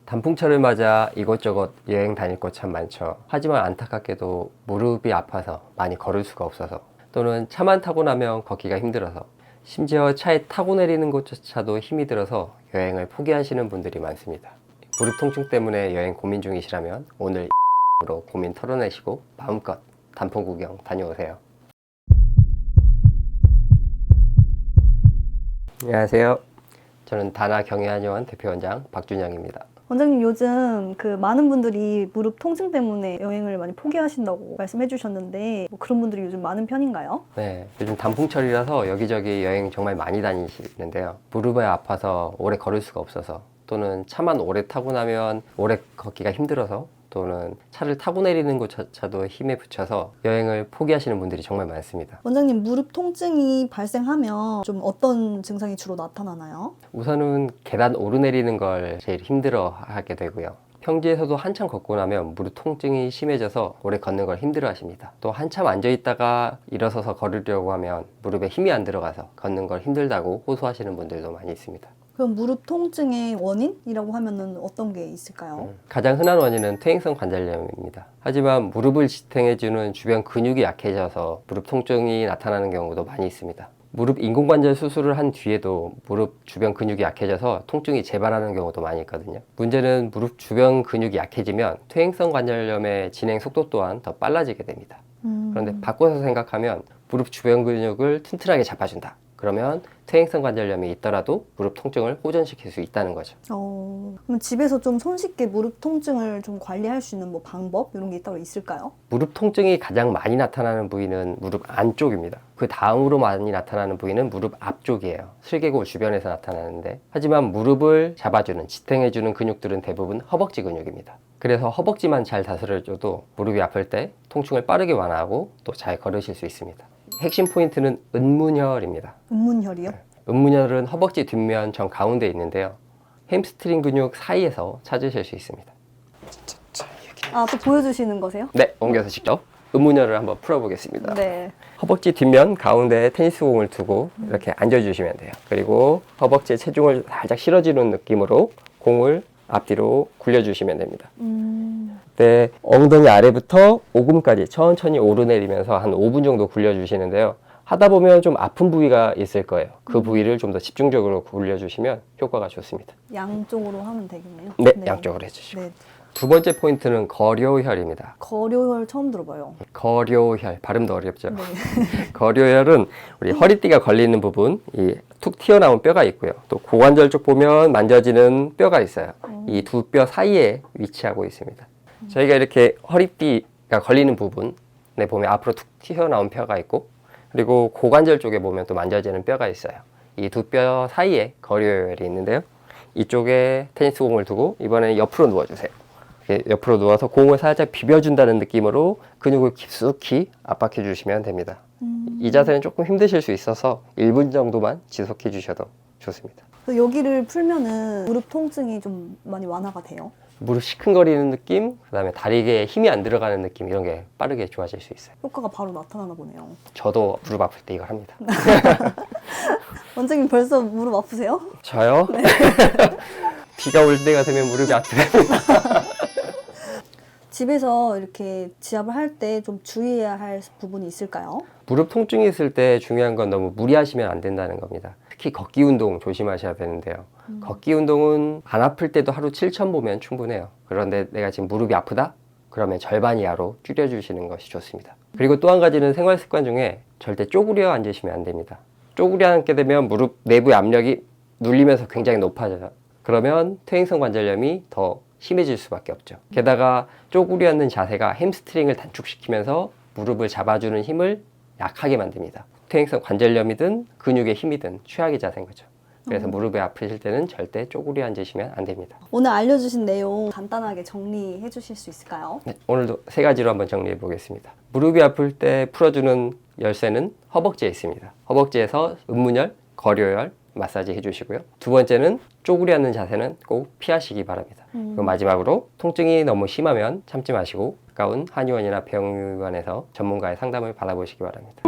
단풍철을 맞아 이곳저곳 여행 다닐 곳 참 많죠. 하지만 안타깝게도 무릎이 아파서 많이 걸을 수가 없어서, 또는 차만 타고 나면 걷기가 힘들어서, 심지어 차에 타고 내리는 곳조차도 힘이 들어서 여행을 포기하시는 분들이 많습니다. 무릎 통증 때문에 여행 고민 중이시라면 오늘 으로 고민 털어내시고 마음껏 단풍 구경 다녀오세요. 안녕하세요. 저는 다나 경희한의원 대표원장 박준영입니다. 원장님, 요즘 많은 분들이 무릎 통증 때문에 여행을 많이 포기하신다고 말씀해 주셨는데, 그런 분들이 요즘 많은 편인가요? 네, 요즘 단풍철이라서 여기저기 여행 정말 많이 다니시는데요. 무릎이 아파서 오래 걸을 수가 없어서, 또는 차만 오래 타고 나면 오래 걷기가 힘들어서, 또는 차를 타고 내리는 곳조차도 힘에 부쳐서 여행을 포기하시는 분들이 정말 많습니다. 원장님, 무릎 통증이 발생하면 좀 어떤 증상이 주로 나타나나요? 우선은 계단 오르내리는 걸 제일 힘들어 하게 되고요. 평지에서도 한참 걷고 나면 무릎 통증이 심해져서 오래 걷는 걸 힘들어 하십니다. 또 한참 앉아 있다가 일어서서 걸으려고 하면 무릎에 힘이 안 들어가서 걷는 걸 힘들다고 호소하시는 분들도 많이 있습니다. 그럼 무릎 통증의 원인이라고 하면은 어떤 게 있을까요? 가장 흔한 원인은 퇴행성 관절염입니다. 하지만 무릎을 지탱해주는 주변 근육이 약해져서 무릎 통증이 나타나는 경우도 많이 있습니다. 무릎 인공관절 수술을 한 뒤에도 무릎 주변 근육이 약해져서 통증이 재발하는 경우도 많이 있거든요. 문제는 무릎 주변 근육이 약해지면 퇴행성 관절염의 진행 속도 또한 더 빨라지게 됩니다. 그런데 바꿔서 생각하면 무릎 주변 근육을 튼튼하게 잡아준다. 그러면 퇴행성 관절염이 있더라도 무릎 통증을 호전시킬 수 있다는 거죠. 그럼 집에서 좀 손쉽게 무릎 통증을 좀 관리할 수 있는 방법 이런 게 따로 있을까요? 무릎 통증이 가장 많이 나타나는 부위는 무릎 안쪽입니다. 그 다음으로 많이 나타나는 부위는 무릎 앞쪽이에요. 슬개골 주변에서 나타나는데, 하지만 무릎을 잡아주는, 지탱해주는 근육들은 대부분 허벅지 근육입니다. 그래서 허벅지만 잘 다스려줘도 무릎이 아플 때 통증을 빠르게 완화하고 또 잘 걸으실 수 있습니다. 핵심 포인트는 은문혈입니다. 은문혈이요? 은문혈은 허벅지 뒷면 정 가운데 있는데요. 햄스트링 근육 사이에서 찾으실 수 있습니다. 또 보여주시는 거세요? 네, 옮겨서 직접 은문혈을 한번 풀어보겠습니다. 네. 허벅지 뒷면 가운데에 테니스 공을 두고 이렇게 앉아주시면 돼요. 그리고 허벅지에 체중을 살짝 실어주는 느낌으로 공을 앞뒤로 굴려주시면 됩니다. 네, 엉덩이 아래부터 오금까지 천천히 오르내리면서 한 5분 정도 굴려주시는데요. 하다 보면 좀 아픈 부위가 있을 거예요. 그 부위를 좀 더 집중적으로 굴려주시면 효과가 좋습니다. 양쪽으로 하면 되겠네요. 네, 양쪽으로 해주시고. 네. 두 번째 포인트는 거료혈입니다. 거료혈 처음 들어봐요. 거료혈, 발음도 어렵죠. 네. 거료혈은 우리 허리띠가 걸리는 부분, 이 툭 튀어나온 뼈가 있고요. 또 고관절 쪽 보면 만져지는 뼈가 있어요. 이 두 뼈 사이에 위치하고 있습니다. 저희가 이렇게 허리띠가 걸리는 부분에 보면 앞으로 툭 튀어나온 뼈가 있고, 그리고 고관절 쪽에 보면 또 만져지는 뼈가 있어요. 이 두 뼈 사이에 거료혈이 있는데요. 이쪽에 테니스 공을 두고 이번에는 옆으로 누워주세요. 옆으로 누워서 공을 살짝 비벼준다는 느낌으로 근육을 깊숙이 압박해 주시면 됩니다. 이 자세는 조금 힘드실 수 있어서 1분 정도만 지속해 주셔도 좋습니다. 여기를 풀면은 무릎 통증이 좀 많이 완화가 돼요? 무릎 시큰거리는 느낌, 그 다음에 다리에 힘이 안 들어가는 느낌, 이런 게 빠르게 좋아질 수 있어요. 효과가 바로 나타나나 보네요. 저도 무릎 아플 때 이걸 합니다. 원장님 벌써 무릎 아프세요? 저요? 네. 비가 올 때가 되면 무릎이 아프답니다. 집에서 이렇게 지압을 할 때 좀 주의해야 할 부분이 있을까요? 무릎 통증이 있을 때 중요한 건 너무 무리하시면 안 된다는 겁니다. 특히 걷기 운동 조심하셔야 되는데요. 걷기 운동은 안 아플 때도 하루 7천 보면 충분해요. 그런데 내가 지금 무릎이 아프다? 그러면 절반 이하로 줄여주시는 것이 좋습니다. 그리고 또 한 가지는 생활 습관 중에 절대 쪼그려 앉으시면 안 됩니다. 쪼그려 앉게 되면 무릎 내부의 압력이 눌리면서 굉장히 높아져요. 그러면 퇴행성 관절염이 더 심해질 수밖에 없죠. 게다가 쪼그려 앉는 자세가 햄스트링을 단축시키면서 무릎을 잡아주는 힘을 약하게 만듭니다. 퇴행성 관절염이든 근육의 힘이든 최악의 자세인 거죠. 그래서 무릎이 아프실 때는 절대 쪼그려 앉으시면 안 됩니다. 오늘 알려주신 내용 간단하게 정리해 주실 수 있을까요? 네, 오늘도 3가지로 한번 정리해 보겠습니다. 무릎이 아플 때 풀어주는 열쇠는 허벅지에 있습니다. 허벅지에서 은문혈, 거료혈 마사지 해주시고요. 두 번째는 쪼그려 앉는 자세는 꼭 피하시기 바랍니다. 그리고 마지막으로 통증이 너무 심하면 참지 마시고 가까운 한의원이나 병원에서 전문가의 상담을 받아보시기 바랍니다.